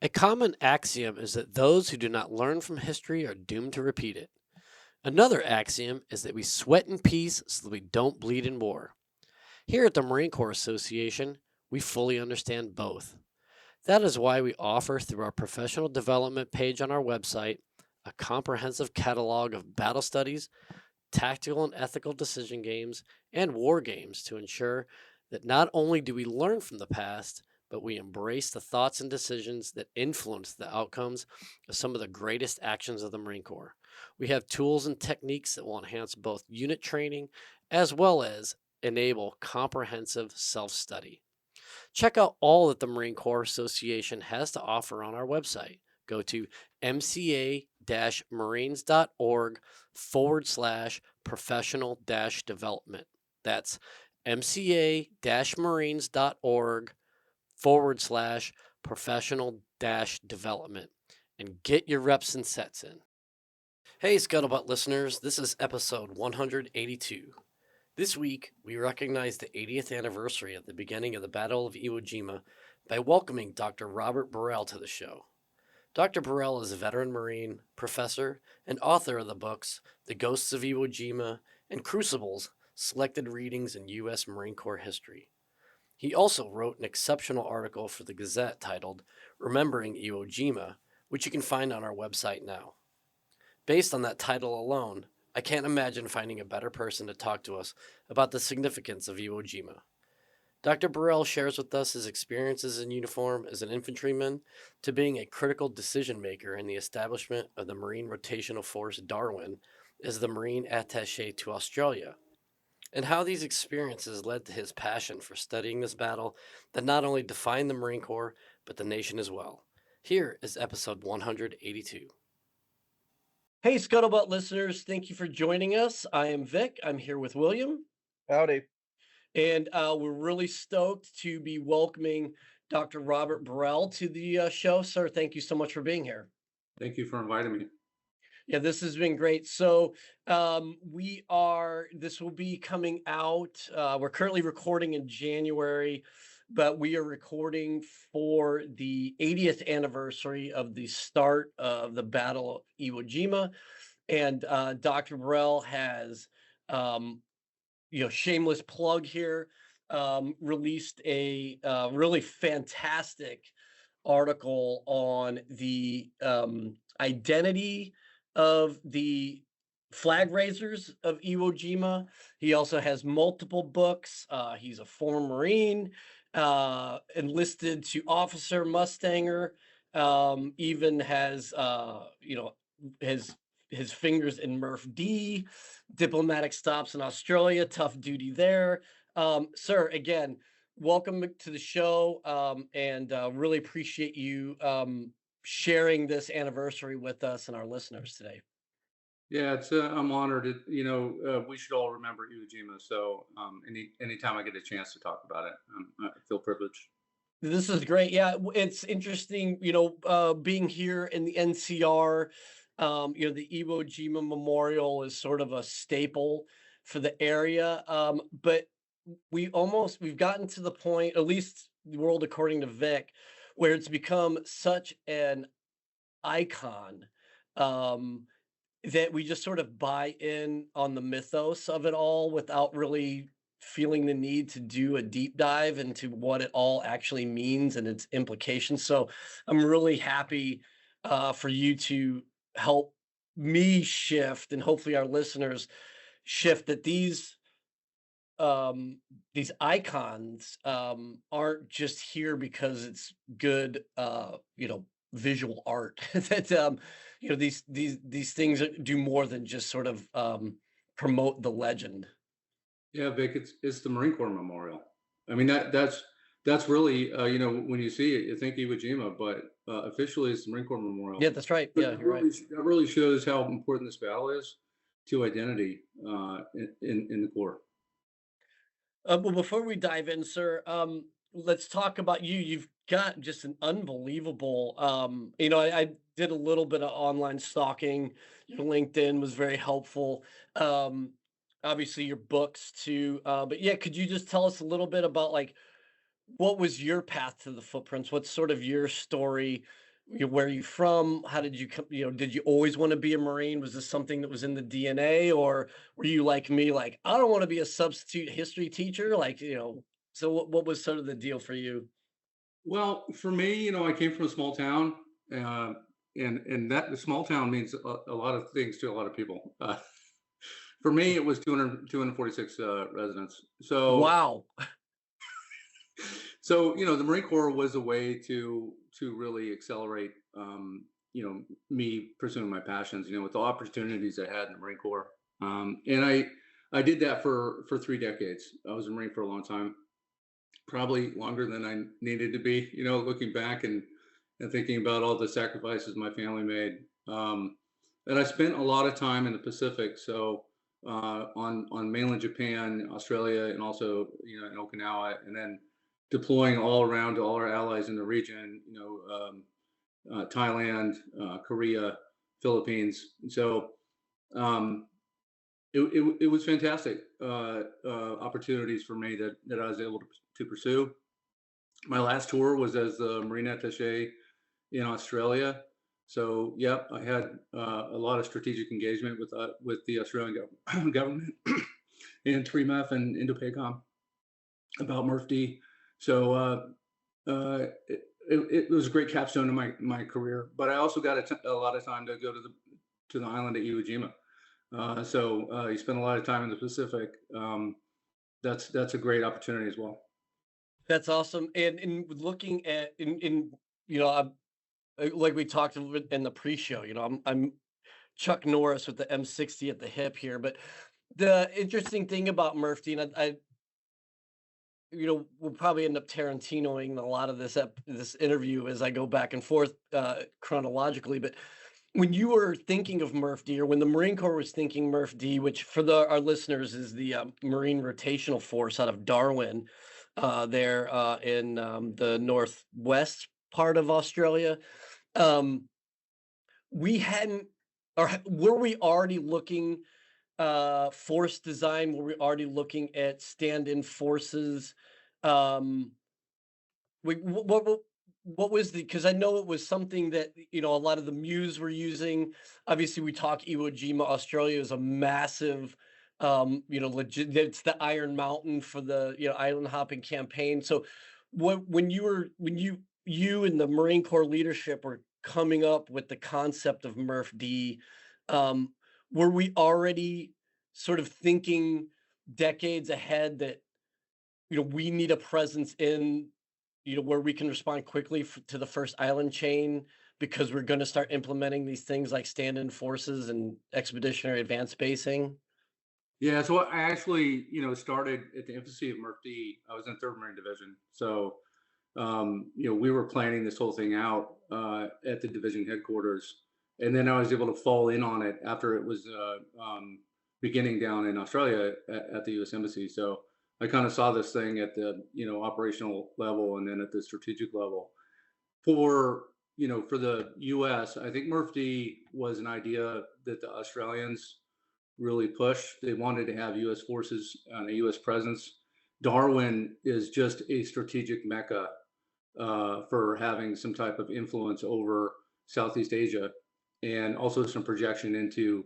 A common axiom is that those who do not learn from history are doomed to repeat it. Another axiom is that we sweat in peace so that we don't bleed in war. Here at the Marine Corps Association, we fully understand both. That is why we offer through our professional development page on our website a comprehensive catalog of battle studies, tactical and ethical decision games, and war games to ensure that not only do we learn from the past, but we embrace the thoughts and decisions that influence the outcomes of some of the greatest actions of the Marine Corps. We have tools and techniques that will enhance both unit training as well as enable comprehensive self study. Check out all that the Marine Corps Association has to offer on our website. Go to mca-marines.org/professional development. That's mca-marines.org/professional development and get your reps and sets in. Hey, Scuttlebutt listeners, this is episode 182. This week, we recognize the 80th anniversary of the beginning of the Battle of Iwo Jima by welcoming Dr. Robert Burrell to the show. Dr. Burrell is a veteran Marine, professor, and author of the books The Ghosts of Iwo Jima and Crucibles, Selected Readings in U.S. Marine Corps History. He also wrote an exceptional article for the Gazette titled Remembering Iwo Jima, which you can find on our website now. Based on that title alone, I can't imagine finding a better person to talk to us about the significance of Iwo Jima. Dr. Burrell shares with us his experiences in uniform as an infantryman to being a critical decision maker in the establishment of the Marine Rotational Force Darwin as the Marine Attaché to Australia, and how these experiences led to his passion for studying this battle that not only defined the Marine Corps, but the nation as well. Here is episode 182. Hey, Scuttlebutt listeners, thank you for joining us. I am Vic. I'm here with William, Howdy. and we're really stoked to be welcoming Dr. Robert Burrell to the show. Sir, thank you so much for being here. Thank you for inviting me. Yeah, this has been great. So, this will be coming out. We're currently recording in January, but we are recording for the 80th anniversary of the start of the Battle of Iwo Jima. And Dr. Burrell has, shameless plug here, released a really fantastic article on the identity of the flag raisers of Iwo Jima. He also has multiple books. He's a former Marine, enlisted to officer Mustanger, even has, his fingers in Murph D, diplomatic stops in Australia, tough duty there. Sir, again, welcome to the show, and really appreciate you sharing this anniversary with us and our listeners today. Yeah, it's I'm honored. We should all remember Iwo Jima. So anytime I get a chance to talk about it, I feel privileged. This is great. Yeah, it's interesting, being here in the NCR. The Iwo Jima Memorial is sort of a staple for the area. But we've gotten to the point, at least the world according to Vic, where it's become such an icon, um, that we just sort of buy in on the mythos of it all without really feeling the need to do a deep dive into what it all actually means and its implications. So I'm really happy for you to help me shift, and hopefully our listeners shift, that these icons aren't just here because it's good, visual art. That these things do more than just sort of promote the legend. Yeah, Vic, it's the Marine Corps Memorial. I mean that's really when you see it, you think Iwo Jima, but officially it's the Marine Corps Memorial. Yeah, that's right. But Yeah, you're right. that really shows how important this battle is to identity in the Corps. Well, before we dive in, sir, let's talk about you. You've got just an unbelievable, I did a little bit of online stalking. Your LinkedIn was very helpful. Um, Obviously your books too. But yeah, could you just tell us a little bit about, like, what was your path to the footprints? What's sort of your story? Where are you from? How did you come? Did you always want to be a Marine? Was this something that was in the DNA, or were you like me, like I don't want to be a substitute history teacher? So what was sort of the deal for you? Well, for me, I came from a small town, uh, and that the small town means a lot of things to a lot of people. For me, it was 246 residents. Wow. So the Marine Corps was a way to really accelerate, me pursuing my passions. With the opportunities I had in the Marine Corps, and I did that for 3 decades. I was a Marine for a long time, probably longer than I needed to be. Looking back and thinking about all the sacrifices my family made. And I spent a lot of time in the Pacific, so on mainland Japan, Australia, and also in Okinawa, and then deploying all around to all our allies in the region. Thailand, Korea, Philippines. And so um, it was fantastic opportunities for me that I was able to pursue. My last tour was as the Marine Attaché in Australia. So, yep, I had a lot of strategic engagement with the Australian government and TRIMEF and Indo-PACOM about MRF-D. So it was a great capstone to my career. But I also got a lot of time to go to the island of Iwo Jima. So you spend a lot of time in the Pacific. That's a great opportunity as well. That's awesome. And looking at you know, I'm, like we talked a little bit in the pre-show, I'm Chuck Norris with the M60 at the hip here, but the interesting thing about Murphy, and we'll probably end up Tarantinoing a lot of this interview as I go back and forth chronologically. But when you were thinking of Murph D, or when the Marine Corps was thinking Murph D, which for our listeners is the Marine Rotational Force out of Darwin, there in the northwest part of Australia, um, we hadn't, or were we already looking force design? Were we already looking at stand-in forces? Um, what was the, because I know it was something that a lot of the Muse were using. Obviously, we talk Iwo Jima, Australia is a massive, legit. It's the Iron Mountain for the island hopping campaign. So, when you and the Marine Corps leadership were coming up with the concept of MRF D, um, were we already sort of thinking decades ahead that we need a presence in where we can respond quickly to the first island chain, because we're going to start implementing these things like stand-in forces and expeditionary advanced basing? Yeah, so I actually, started at the infancy of MRF-D. I was in 3rd Marine Division. So, we were planning this whole thing out at the division headquarters. And then I was able to fall in on it after it was beginning down in Australia at the U.S. Embassy. So I kind of saw this thing at the, operational level and then at the strategic level. For the U.S., I think MRF-D was an idea that the Australians really push. They wanted to have U.S. forces and a U.S. presence. Darwin is just a strategic mecca for having some type of influence over Southeast Asia, and also some projection into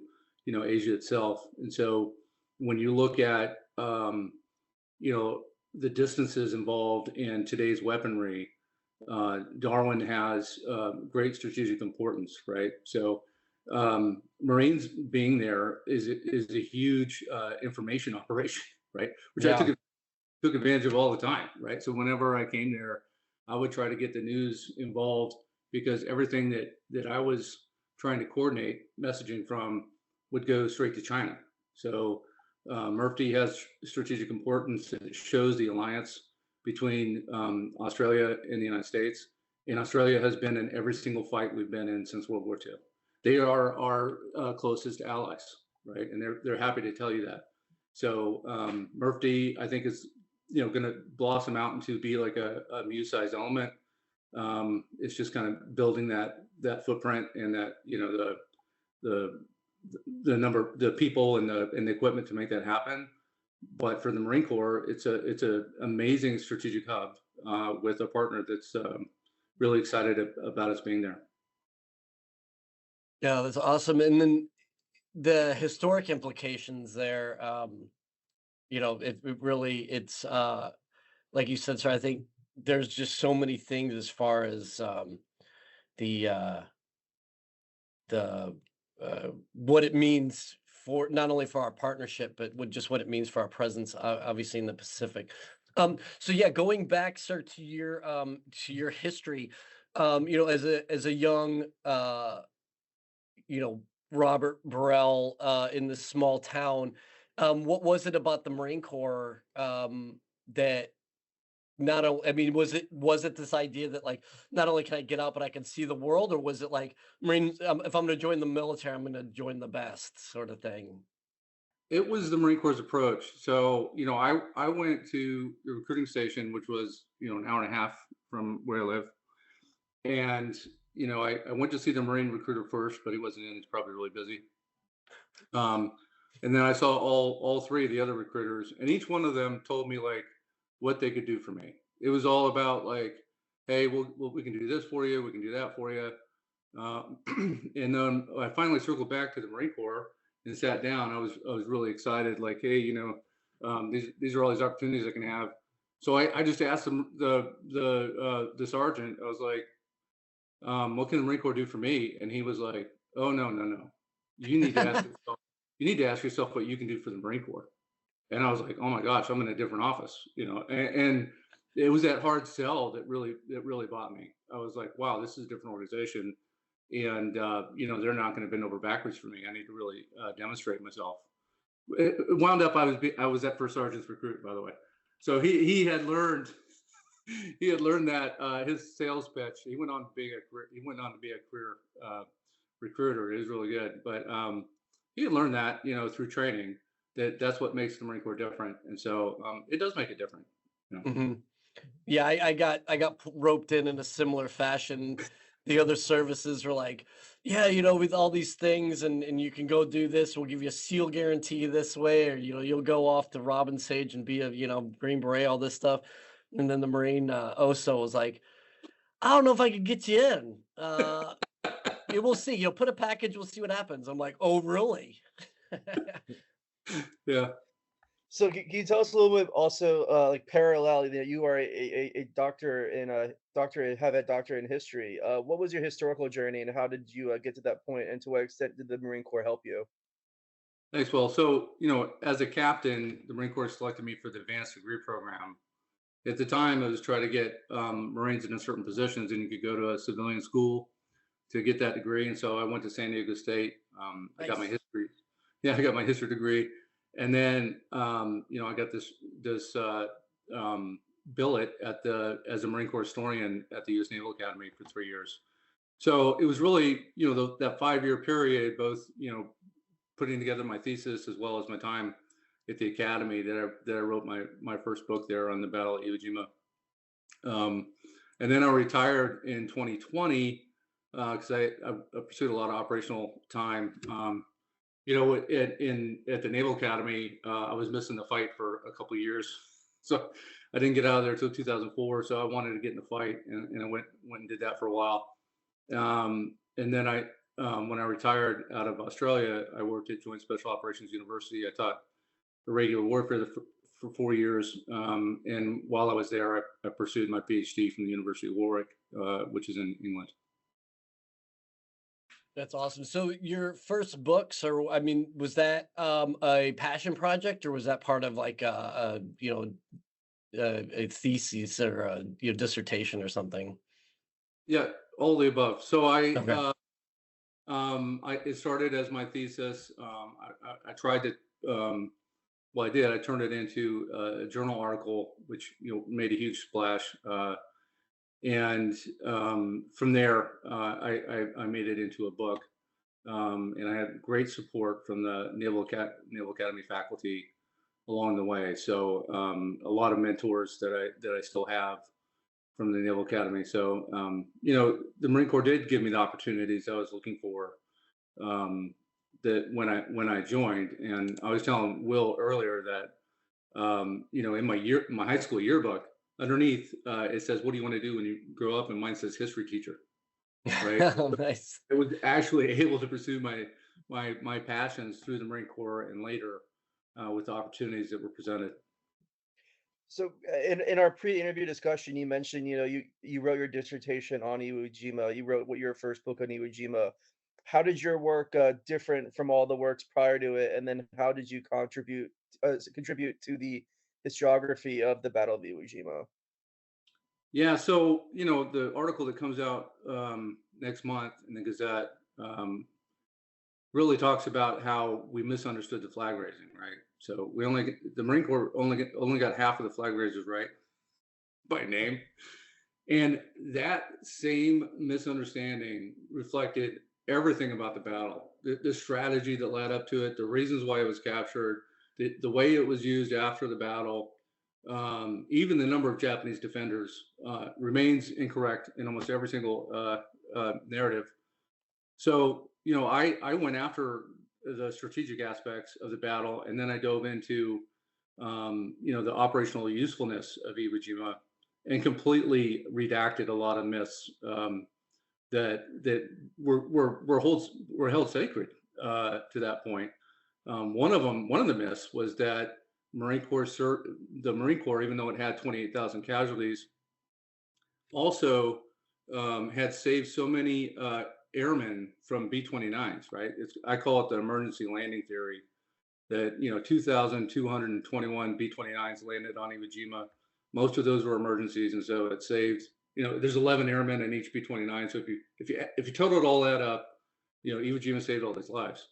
Asia itself. And so when you look at the distances involved in today's weaponry, Darwin has great strategic importance, right? So Marines being there is a huge information operation, right? Which I Yeah. took advantage of all the time, right? So whenever I came there, I would try to get the news involved, because everything that I was trying to coordinate messaging from would go straight to China. So MRF-D has strategic importance, and it shows the alliance between Australia and the United States. And Australia has been in every single fight we've been in since World War II. They are our closest allies, right? And they're happy to tell you that. So MRF-D, I think, is going to blossom out into be like a Muse-sized element. It's just kind of building that footprint, and that the the number, the people, and the equipment to make that happen. But for the Marine Corps, it's a amazing strategic hub with a partner that's really excited about us being there. Yeah, that's awesome. And then the historic implications there, it really it's like you said, so I think there's just so many things as far as the uh the what it means for not only for our partnership, but what it means for our presence, obviously in the Pacific. So yeah, going back, sir, to your history, as a young Robert Burrell in this small town, what was it about the Marine Corps that not only, I mean, was it this idea that like not only can I get out, but I can see the world, or was it like Marines? If I'm going to join the military, I'm going to join the best sort of thing. It was the Marine Corps' approach. So, I went to the recruiting station, which was, an hour and a half from where I live. And, I went to see the Marine recruiter first, but he wasn't in. He's probably really busy. Um, and then I saw all three of the other recruiters, and each one of them told me like what they could do for me. It was all about like, hey, we can do this for you, we can do that for you. And then I finally circled back to the Marine Corps and sat down. I was really excited, like, hey, these are all these opportunities I can have. So I just asked them the sergeant. I was like, what can the Marine Corps do for me? And he was like, oh no, no, no. You need to ask yourself, you need to ask yourself what you can do for the Marine Corps. And I was like, oh my gosh, I'm in a different office, and it was that hard sell that really bought me. I was like, wow, this is a different organization. And they're not going to bend over backwards for me. I need to really demonstrate myself. It wound up I was that first sergeant's recruit, by the way. So he had learned that his sales pitch. He went on to be a career recruiter. It was really good, but he had learned that through training that's what makes the Marine Corps different, and so it does make it different. You know. Hmm. Yeah, I got roped in a similar fashion. The other services were like, yeah, with all these things, and you can go do this. We'll give you a SEAL guarantee this way, or you'll go off to Robin Sage and be a Green Beret, all this stuff. And then the Marine OSO was like, I don't know if I could get you in. Yeah, we'll see. Put a package. We'll see what happens. I'm like, oh, really? Yeah. So can you tell us a little bit also, like parallel that you are a doctor in a doctorate, have a doctorate in history. What was your historical journey and how did you get to that point? And to what extent did the Marine Corps help you? Thanks. Well, so as a captain, the Marine Corps selected me for the advanced degree program. At the time, it was trying to get Marines into certain positions, and you could go to a civilian school to get that degree. And so I went to San Diego State. I got my Nice. history. Yeah, I got my history degree, and then I got this billet as a Marine Corps historian at the U.S. Naval Academy for 3 years. So it was really that 5 year period, both putting together my thesis as well as my time at the academy that I wrote my first book there on the Battle of Iwo Jima. And then I retired in 2020 because I pursued a lot of operational time. At the Naval Academy, I was missing the fight for a couple of years, so I didn't get out of there until 2004. So I wanted to get in the fight, and I went and did that for a while. And then when I retired out of Australia, I worked at Joint Special Operations University. I taught irregular warfare for 4 years. And while I was there, I pursued my PhD from the University of Warwick, which is in England. That's awesome. So your first books, or I mean, was that a passion project, or was that part of like a thesis or a dissertation or something? Yeah, all the above. So Okay. it started as my thesis. I tried to, well, I did. I turned it into a journal article, which made a huge splash. And from there, I made it into a book, and I had great support from the Naval Academy faculty along the way. So a lot of mentors that I still have from the Naval Academy. So the Marine Corps did give me the opportunities I was looking for. That when I joined, and I was telling Will earlier that in my high school yearbook underneath it says, what do you want to do when you grow up, and mine says history teacher. right? Nice. I was actually able to pursue my passions through the Marine Corps and later with the opportunities that were presented. So in our pre-interview discussion, you mentioned, you wrote your dissertation on Iwo Jima. You wrote what your first book on Iwo Jima. How did your work different from all the works prior to it? And then how did you contribute to the historiography of the Battle of Iwo Jima? Yeah, so the article that comes out next month in the Gazette really talks about how we misunderstood the flag raising, right? So the Marine Corps only got half of the flag raisers right by name, and that same misunderstanding reflected everything about the battle, the strategy that led up to it, the reasons why it was captured, the way it was used after the battle. Even the number of Japanese defenders remains incorrect in almost every single narrative. So, I went after the strategic aspects of the battle, and then I dove into, the operational usefulness of Iwo Jima, and completely redacted a lot of myths that were held sacred to that point. One of the myths was that the Marine Corps, even though it had 28,000 casualties, also had saved so many airmen from B-29s. Right? I call it the emergency landing theory. That 2,221 B-29s landed on Iwo Jima. Most of those were emergencies, and so it saved. There's 11 airmen in each B-29. So if you totaled all that up, Iwo Jima saved all these lives.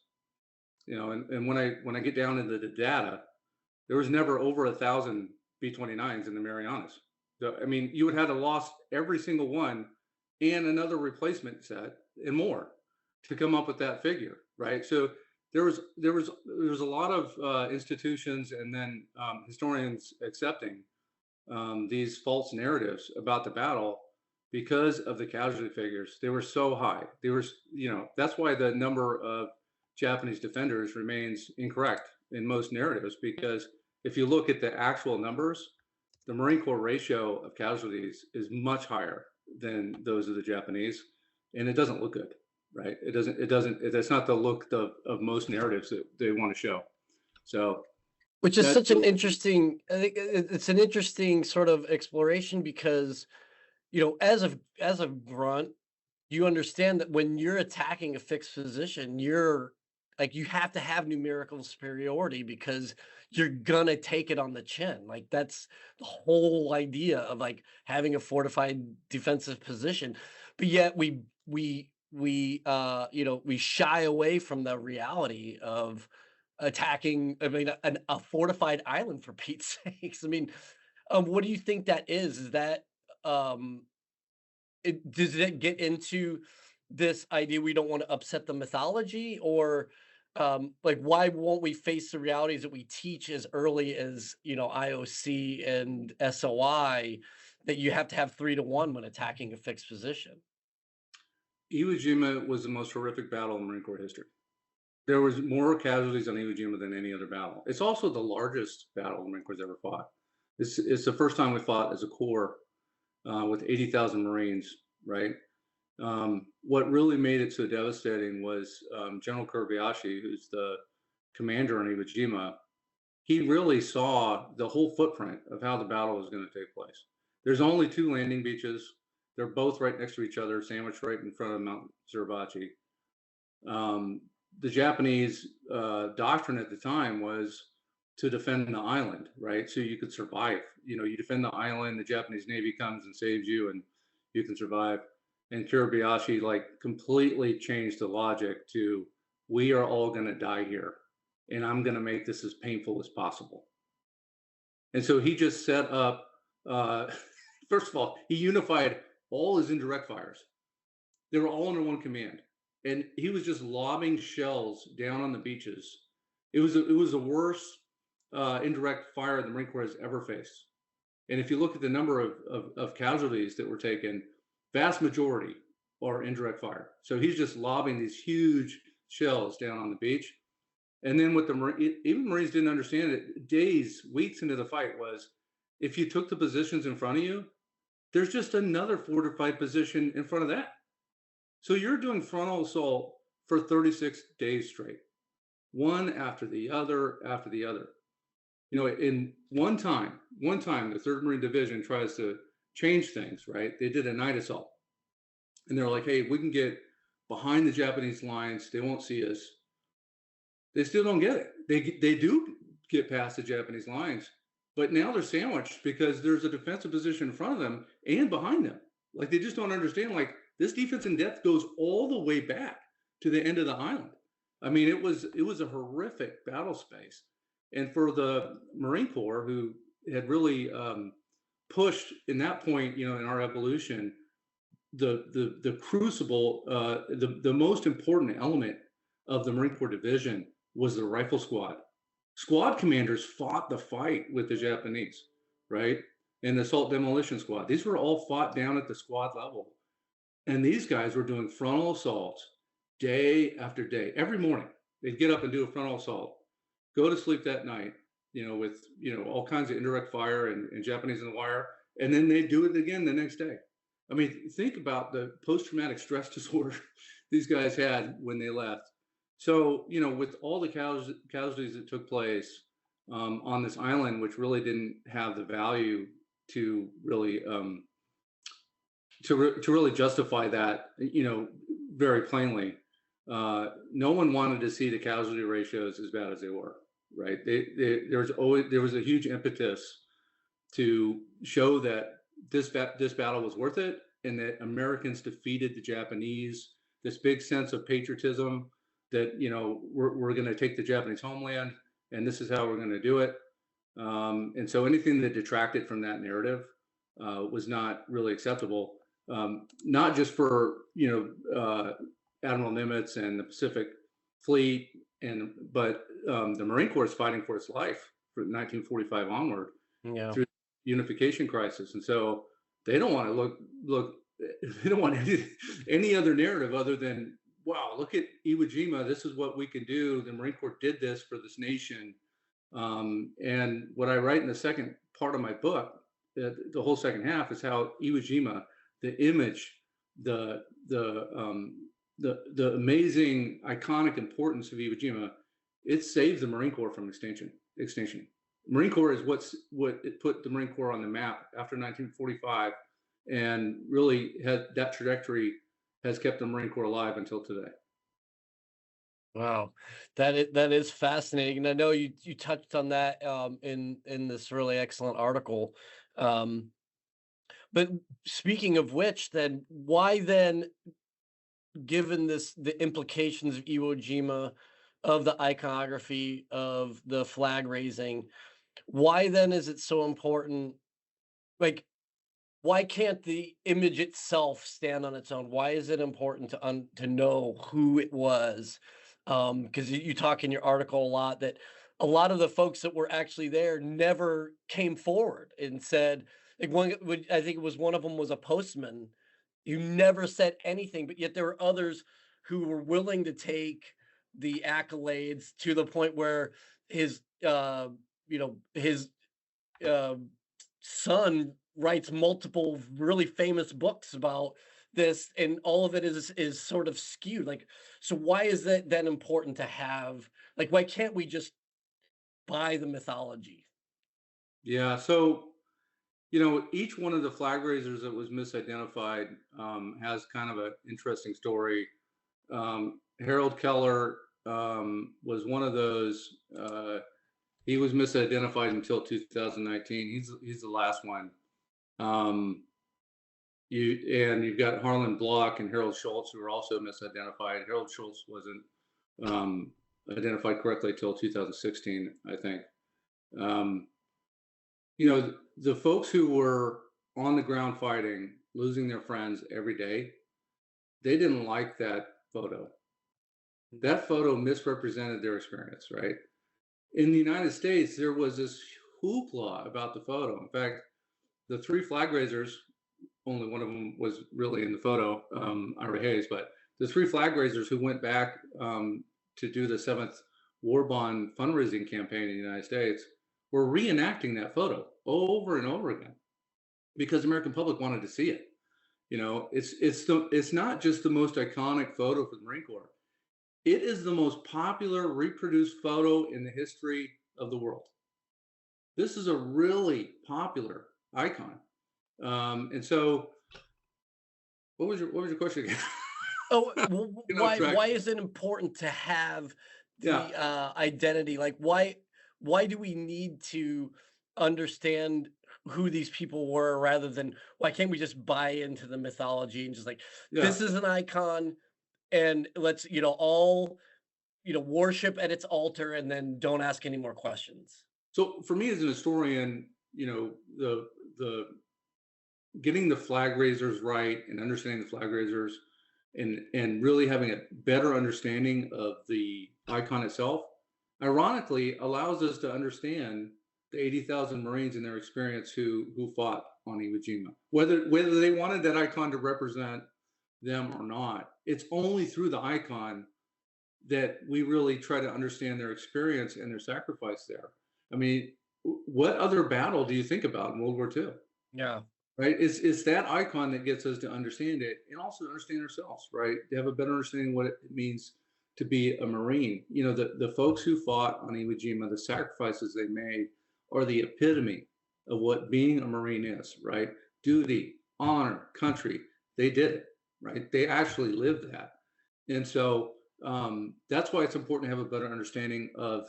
And when I get down into the data, there was never over 1,000 B-29s in the Marianas. So, I mean, you would have to lost every single one and another replacement set and more to come up with that figure, right? So there was a lot of institutions and then historians accepting these false narratives about the battle because of the casualty figures. They were so high. That's why the number of Japanese defenders remains incorrect in most narratives, because if you look at the actual numbers, the Marine Corps ratio of casualties is much higher than those of the Japanese, and it doesn't look good, right? That's not the look of most narratives that they want to show. So Which is that such an interesting, I think it's an interesting sort of exploration because, as a grunt, you understand that when you're attacking a fixed position, you have to have numerical superiority because you're gonna take it on the chin. Like that's the whole idea of like having a fortified defensive position. But yet we shy away from the reality of attacking, I mean, a fortified island for Pete's sakes. I mean, what do you think that is? Is that um does it get into this idea we don't want to upset the mythology, or like why won't we face the realities that we teach as early as IOC and SOI, that you have to have 3 to 1 when attacking a fixed position? Iwo Jima was the most horrific battle in Marine Corps history. There was more casualties on Iwo Jima than any other battle. It's also the largest battle the Marine Corps ever fought. It's the first time we fought as a corps with 80,000 Marines, right? What really made it so devastating was General Kobayashi, who's the commander on Iwo Jima. He really saw the whole footprint of how the battle was going to take place. There's only 2 landing beaches. They're both right next to each other, sandwiched right in front of Mount Suribachi. The Japanese doctrine at the time was to defend the island, right? So you could survive. You defend the island, the Japanese Navy comes and saves you, and you can survive. And Kiribayashi completely changed the logic to, we are all going to die here, and I'm going to make this as painful as possible. And so he just set up. First of all, he unified all his indirect fires. They were all under one command, and he was just lobbing shells down on the beaches. It was the worst indirect fire the Marine Corps has ever faced. And if you look at the number of casualties that were taken, vast majority are indirect fire. So he's just lobbing these huge shells down on the beach. And then what even Marines didn't understand it, days, weeks into the fight, was if you took the positions in front of you, there's just another fortified position in front of that. So you're doing frontal assault for 36 days straight, one after the other after the other. You know, in one time, the 3rd Marine Division tries to change things, right? They did a night assault, and they're like, hey, we can get behind the Japanese lines. They won't see us. They still don't get it. They do get past the Japanese lines, but now they're sandwiched because there's a defensive position in front of them and behind them. Like, they just don't understand. Like, this defense in depth goes all the way back to the end of the island. I mean, it was a horrific battle space, and for the Marine Corps, who had really pushed in that point, you know, in our evolution, the crucible, the most important element of the Marine Corps division was the rifle squad. Squad commanders fought the fight with the Japanese, right? And the assault demolition squad. These were all fought down at the squad level. And these guys were doing frontal assaults day after day. Every morning, they'd get up and do a frontal assault, go to sleep that night, you know, with, you know, all kinds of indirect fire and Japanese in the wire. And then they'd do it again the next day. I mean, think about the post-traumatic stress disorder these guys had when they left. So, you know, with all the casualties that took place on this island, which really didn't have the value to really to really justify that, you know, very plainly, no one wanted to see the casualty ratios as bad as they were. Right? There was a huge impetus to show that this battle was worth it, and that Americans defeated the Japanese. This big sense of patriotism that, you know, we're going to take the Japanese homeland, and this is how we're going to do it. And so anything that detracted from that narrative was not really acceptable. Not just for, you know, Admiral Nimitz and the Pacific Fleet, but the Marine Corps is fighting for its life from 1945 onward. Yeah. Through the unification crisis, and so they don't want to look. They don't want any other narrative other than, wow, look at Iwo Jima. This is what we can do. The Marine Corps did this for this nation. And what I write in the second part of my book, the whole second half, is how Iwo Jima, the image, the amazing, iconic importance of Iwo Jima, it saved the Marine Corps from extinction. Marine Corps is what it put the Marine Corps on the map after 1945, and really had that trajectory has kept the Marine Corps alive until today. Wow, that is fascinating, and I know you touched on that in this really excellent article. But speaking of which, then why then, given the implications of Iwo Jima, of the iconography, of the flag raising, why then is it so important? Like, why can't the image itself stand on its own? Why is it important to know who it was? Because you talk in your article a lot that a lot of the folks that were actually there never came forward and said, like, I think it was one of them was a postman who never said anything, but yet there were others who were willing to take the accolades to the point where his his uh, son writes multiple really famous books about this, and all of it is sort of skewed. Like, so why is that then important to have? Like, why can't we just buy the mythology? Yeah. So, you know, each one of the flag raisers that was misidentified has kind of an interesting story. Harold Keller was one of those. He was misidentified until 2019. He's the last one. You've got Harlan Block and Harold Schultz, who are also misidentified. Harold Schultz wasn't identified correctly until 2016, I think. You know, the folks who were on the ground fighting, losing their friends every day, they didn't like that photo. That photo misrepresented their experience, right? In the United States, there was this hoopla about the photo. In fact, the three flag raisers, only one of them was really in the photo, Ira Hayes, but the three flag raisers who went back to do the 7th War Bond fundraising campaign in the United States were reenacting that photo over and over again because the American public wanted to see it. It's not just the most iconic photo for the Marine Corps. It is the most popular reproduced photo in the history of the world. This is a really popular icon. And so, what was your question again? Oh, Getting off track. why is it important to have Yeah. the identity? Like, why do we need to understand who these people were rather than why can't we just buy into the mythology and just like Yeah. this is an icon and let's all worship at its altar and then don't ask any more questions. So for me as an historian, the getting the flag raisers right and understanding the flag raisers and really having a better understanding of the icon itself, ironically allows us to understand the 80,000 Marines and their experience who fought on Iwo Jima. Whether they wanted that icon to represent them or not, it's only through the icon that we really try to understand their experience and their sacrifice there. I mean, what other battle do you think about in World War II? Yeah. Right? It's that icon that gets us to understand it and also understand ourselves, right? To have a better understanding of what it means to be a Marine. The folks who fought on Iwo Jima, the sacrifices they made are the epitome of what being a Marine is, right? Duty, honor, country. They did it, right? They actually lived that. And so that's why it's important to have a better understanding of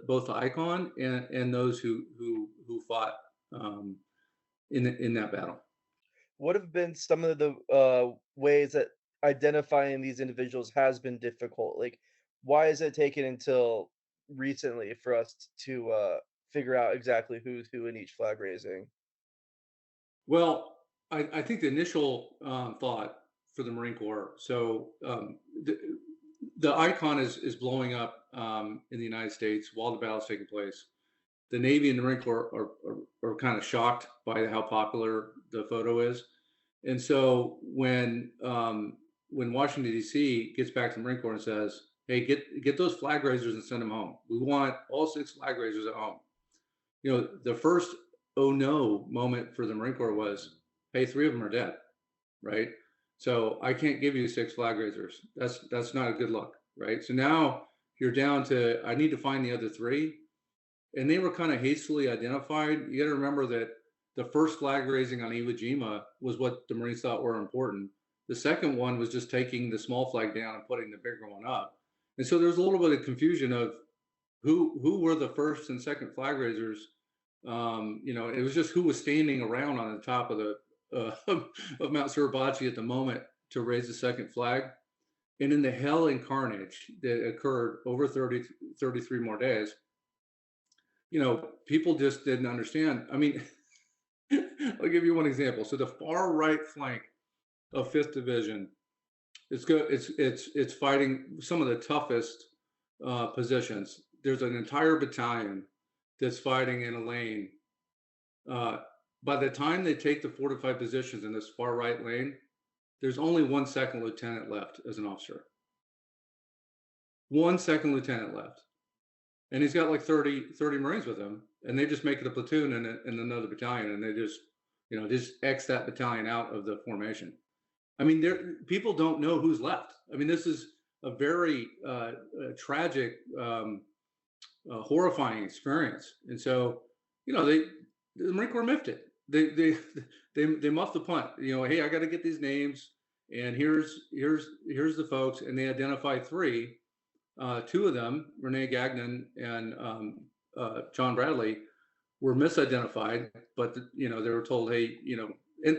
both the icon and those who fought in that battle. What have been some of the ways that identifying these individuals has been difficult? Like, why is it taken until recently for us to figure out exactly who's who in each flag raising? Well, I think the initial thought for the Marine Corps. So the icon is blowing up in the United States while the battle's taking place. The Navy and the Marine Corps are kind of shocked by how popular the photo is, and so when Washington D.C. gets back to the Marine Corps and says, "Hey, get those flag raisers and send them home. We want all 6 flag raisers at home." The first oh no moment for the Marine Corps was, "Hey, 3 of them are dead, right? So I can't give you 6 flag raisers. That's not a good look, right?" So now you're down to I need to find the other 3, and they were kind of hastily identified. You got to remember that the first flag raising on Iwo Jima was what the Marines thought were important. The second one was just taking the small flag down and putting the bigger one up. And so there's a little bit of confusion of who were the first and second flag raisers. It was just who was standing around on the top of the of Mount Suribachi at the moment to raise the second flag. And in the hell and carnage that occurred over 33 more days, people just didn't understand. I mean, I'll give you one example. So the far right flank of Fifth Division, it's fighting some of the toughest positions. There's an entire battalion that's fighting in a lane. By the time they take the fortified positions in this far right lane, there's only 1 second lieutenant left as an officer. 1 second lieutenant left. And he's got like 30 Marines with him, and they just make it a platoon and another battalion, and they just X that battalion out of the formation. I mean, people don't know who's left. I mean, this is a very tragic, horrifying experience. And so, the Marine Corps miffed it. They muffed the punt. Hey, I got to get these names, and here's the folks, and they identify 3. 2 of them, Renee Gagnon and John Bradley, were misidentified, but they were told, hey,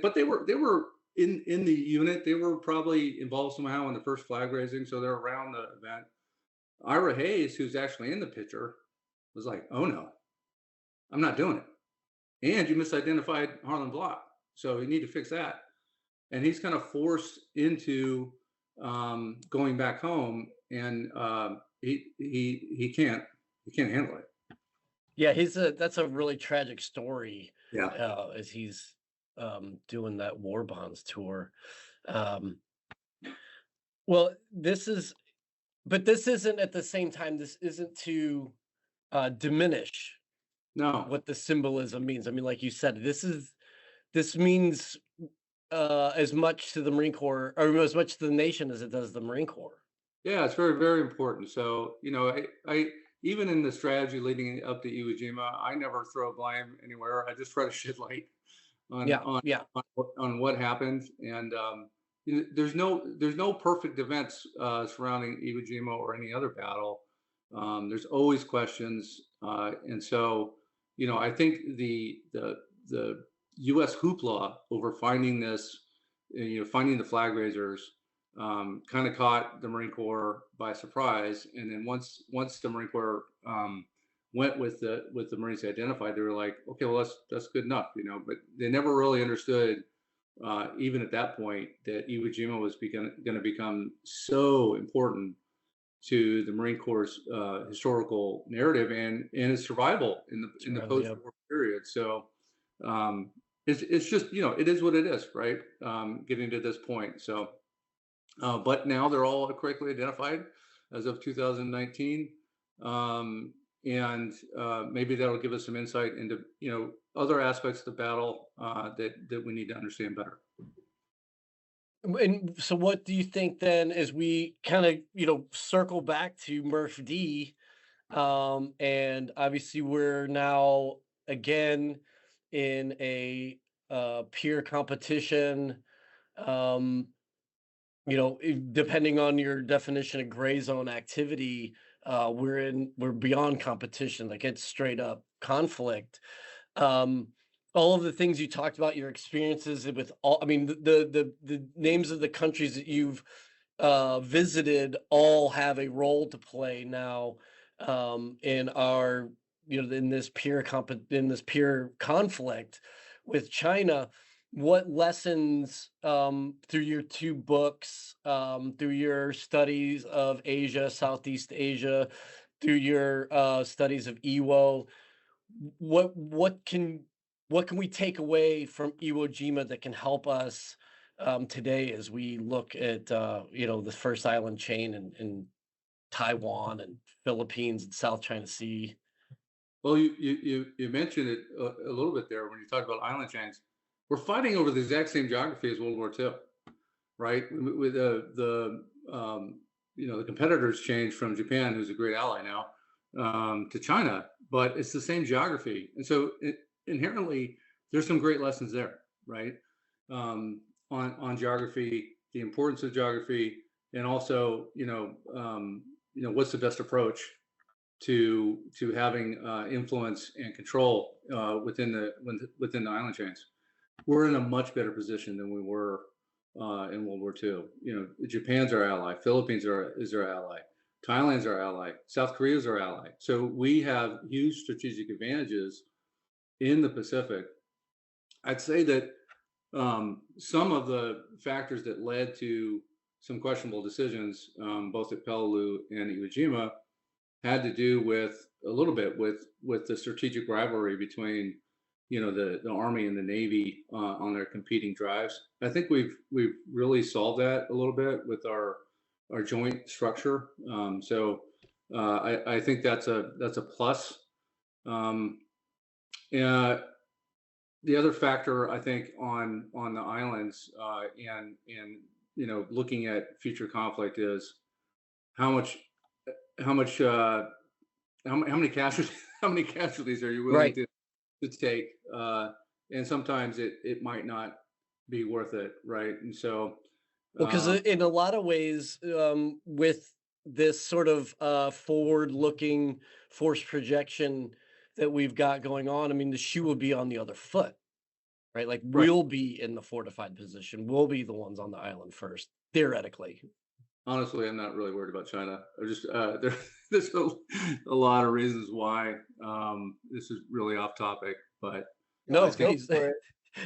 but they were in the unit. They were probably involved somehow in the first flag raising, so they're around the event. Ira Hayes, who's actually in the picture, was like, "Oh no, I'm not doing it." And you misidentified Harlan Block, so you need to fix that. And he's kind of forced into going back home, and he can't handle it. Yeah, that's a really tragic story. Yeah. As he's doing that War Bonds tour. Um, well, this isn't at the same time. This isn't to diminish No. what the symbolism means. I mean, like you said, this means as much to the Marine Corps or as much to the nation as it does the Marine Corps. Yeah, it's very, very important. So, I even in the strategy leading up to Iwo Jima, I never throw blame anywhere. I just try to shed light on Yeah, on yeah, on what happened. And there's no perfect events surrounding Iwo Jima or any other battle. There's always questions, and so I think the U.S. hoopla over finding this, finding the flag raisers, kind of caught the Marine Corps by surprise. And then once the Marine Corps went with the Marines they identified, they were like, okay, well that's good enough, But they never really understood, even at that point, that Iwo Jima was going to become so important to the Marine Corps' historical narrative and its survival in the survival, yeah. post-war period. So it's just it is what it is, right? Getting to this point. So, but now they're all correctly identified as of 2019. And maybe that'll give us some insight into other aspects of the battle that we need to understand better. And so what do you think then as we kind of, circle back to Murph D, and obviously we're now again in a peer competition, um, depending on your definition of gray zone activity, we're beyond competition, like it's straight up conflict. um all of the things you talked about, your experiences with all, I mean, the names of the countries that you've visited all have a role to play now, in our, in this in this peer conflict with China. What lessons, through your two books, through your studies of Asia, Southeast Asia, through your studies of Iwo, what what can we take away from Iwo Jima that can help us, today as we look at, the first island chain in Taiwan and Philippines and South China Sea? Well, you mentioned it a little bit there when you talked about island chains. We're fighting over the exact same geography as World War II, right? With the competitors changed from Japan, who's a great ally now, to China, but it's the same geography, and so inherently there's some great lessons there, right? On geography, the importance of geography, and also what's the best approach to having influence and control within the island chains. We're in a much better position than we were in World War II. Japan's our ally, Philippines is our ally, Thailand's our ally, South Korea's our ally. So we have huge strategic advantages in the Pacific. I'd say that some of the factors that led to some questionable decisions, both at Peleliu and Iwo Jima, had to do with a little bit with the strategic rivalry between the Army and the Navy on their competing drives. I think we've really solved that a little bit with our joint structure. So I think that's a plus. And the other factor I think on the islands, and looking at future conflict is how much how much how many casualties how many casualties are you willing Right. to take, and sometimes it might not be worth it, right? And so Well, because um, in a lot of ways, with this sort of forward-looking force projection that we've got going on, I mean, the shoe will be on the other foot, right? Like right, we'll be in the fortified position. We'll be the ones on the island first, theoretically. honestly, I'm not really worried about China. I just there's a lot of reasons why. This is really off topic, but I No, think Go he's for it.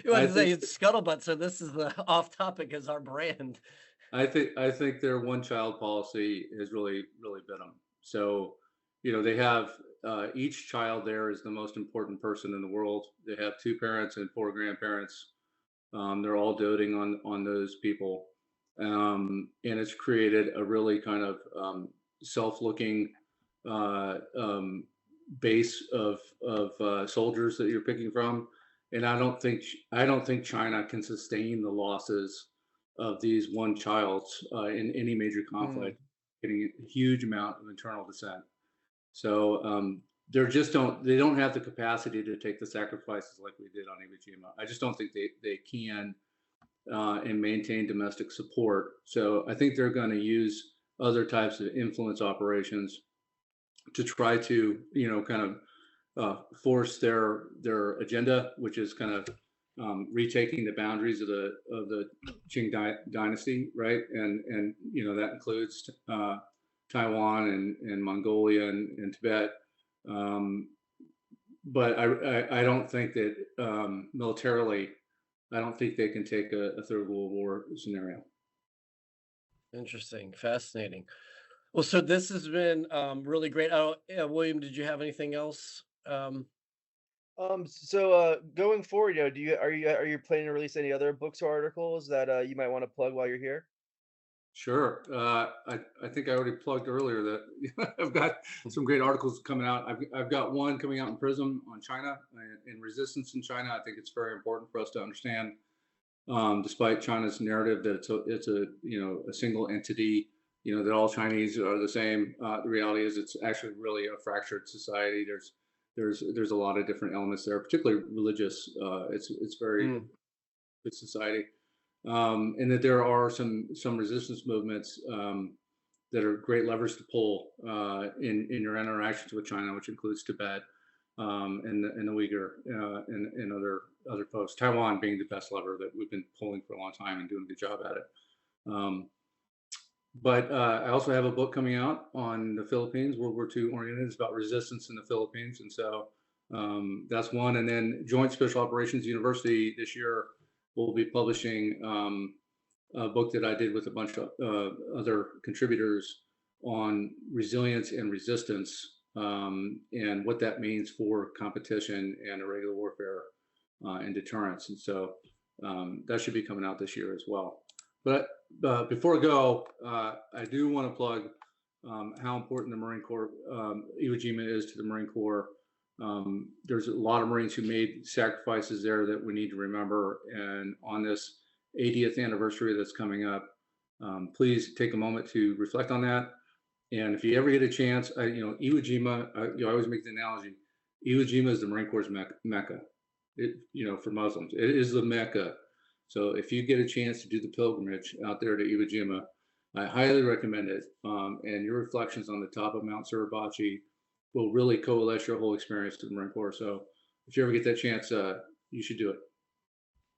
you want I to say think it's Scuttlebutt, so this is the off topic as our brand. I think their one child policy has really bit them. So, they have each child there is the most important person in the world. They have two parents and four grandparents. They're all doting on those people, and it's created a really kind of self-looking uh, um, base of soldiers that you're picking from. and I don't think China can sustain the losses of these one childs in any major Mm, conflict, getting a huge amount of internal dissent. So they don't have the capacity to take the sacrifices like we did on Iwo Jima. I just don't think they can and maintain domestic support. So I think they're going to use other types of influence operations to try to, kind of force their agenda, which is kind of retaking the boundaries of the Qing dynasty, right? And that includes Taiwan and Mongolia and Tibet. Um, but I don't think that militarily, I don't think they can take a third World War scenario. Interesting, fascinating. Well, so this has been really great. Oh, yeah, William, did you have anything else? going forward, are you planning to release any other books or articles that you might want to plug while you're here? Sure. I think I already plugged earlier that I've got some great articles coming out. I've got one coming out in Prism on China and resistance in China. I think it's very important for us to understand, despite China's narrative that it's a a single entity, that all Chinese are the same. The reality is it's actually really a fractured society. There's a lot of different elements there, particularly religious. It's very Mm, good society, and that there are some resistance movements that are great levers to pull in your interactions with China, which includes Tibet and the Uyghur and other folks. Taiwan being the best lever that we've been pulling for a long time and doing a good job at it. Um, but I also have a book coming out on the Philippines, World War II oriented. It's about resistance in the Philippines, and so that's one. And then Joint Special Operations University this year will be publishing a book that I did with a bunch of other contributors on resilience and resistance, and what that means for competition and irregular warfare and deterrence. And so that should be coming out this year as well. But before I go, I do want to plug how important the Marine Corps, Iwo Jima is to the Marine Corps. There's a lot of Marines who made sacrifices there that we need to remember. And on this 80th anniversary that's coming up, please take a moment to reflect on that. And if you ever get a chance, Iwo Jima, I always make the analogy, Iwo Jima is the Marine Corps' Mecca, for Muslims. It is the Mecca. So if you get a chance to do the pilgrimage out there to Iwo Jima, I highly recommend it. And your reflections on the top of Mount Suribachi will really coalesce your whole experience to the Marine Corps. So if you ever get that chance, you should do it.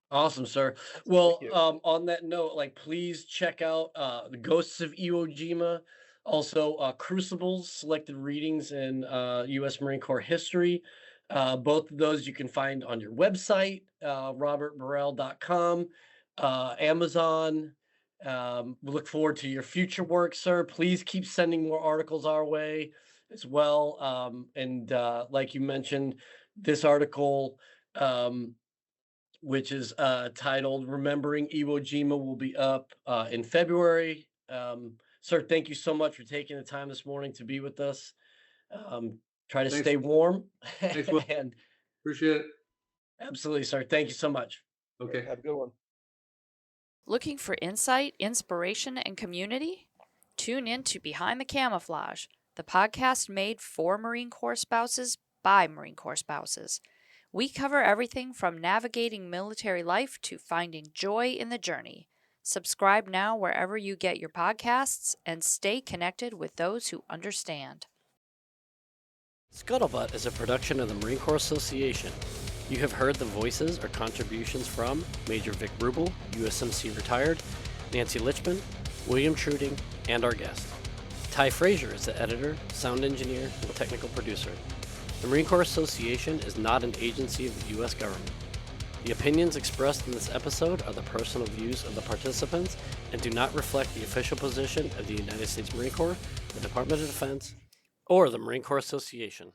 awesome, sir. Awesome, thank Well, you. on that note, like, please check out the Ghosts of Iwo Jima, also Crucibles, selected readings in U.S. Marine Corps history. Both of those you can find on your website, robertburrell.com, Amazon. We look forward to your future work, sir. Please keep sending more articles our way as well. And like you mentioned, this article, which is titled Remembering Iwo Jima, will be up in February. Sir, thank you so much for taking the time this morning to be with us. Try to Thanks. stay warm. Thanks, Will. And Appreciate it. absolutely, sir. Thank you so much. Okay. Have a good one. Looking for insight, inspiration, and community? Tune in to Behind the Camouflage, the podcast made for Marine Corps spouses by Marine Corps spouses. We cover everything from navigating military life to finding joy in the journey. Subscribe now wherever you get your podcasts and stay connected with those who understand. Scuttlebutt is a production of the Marine Corps Association. You have heard the voices or contributions from Major Vic Rubel, USMC retired, Nancy Lichman, William Truding, and our guest. Ty Frazier is the editor, sound engineer, and technical producer. The Marine Corps Association is not an agency of the U.S. government. The opinions expressed in this episode are the personal views of the participants and do not reflect the official position of the United States Marine Corps, the Department of Defense, or the Marine Corps Association.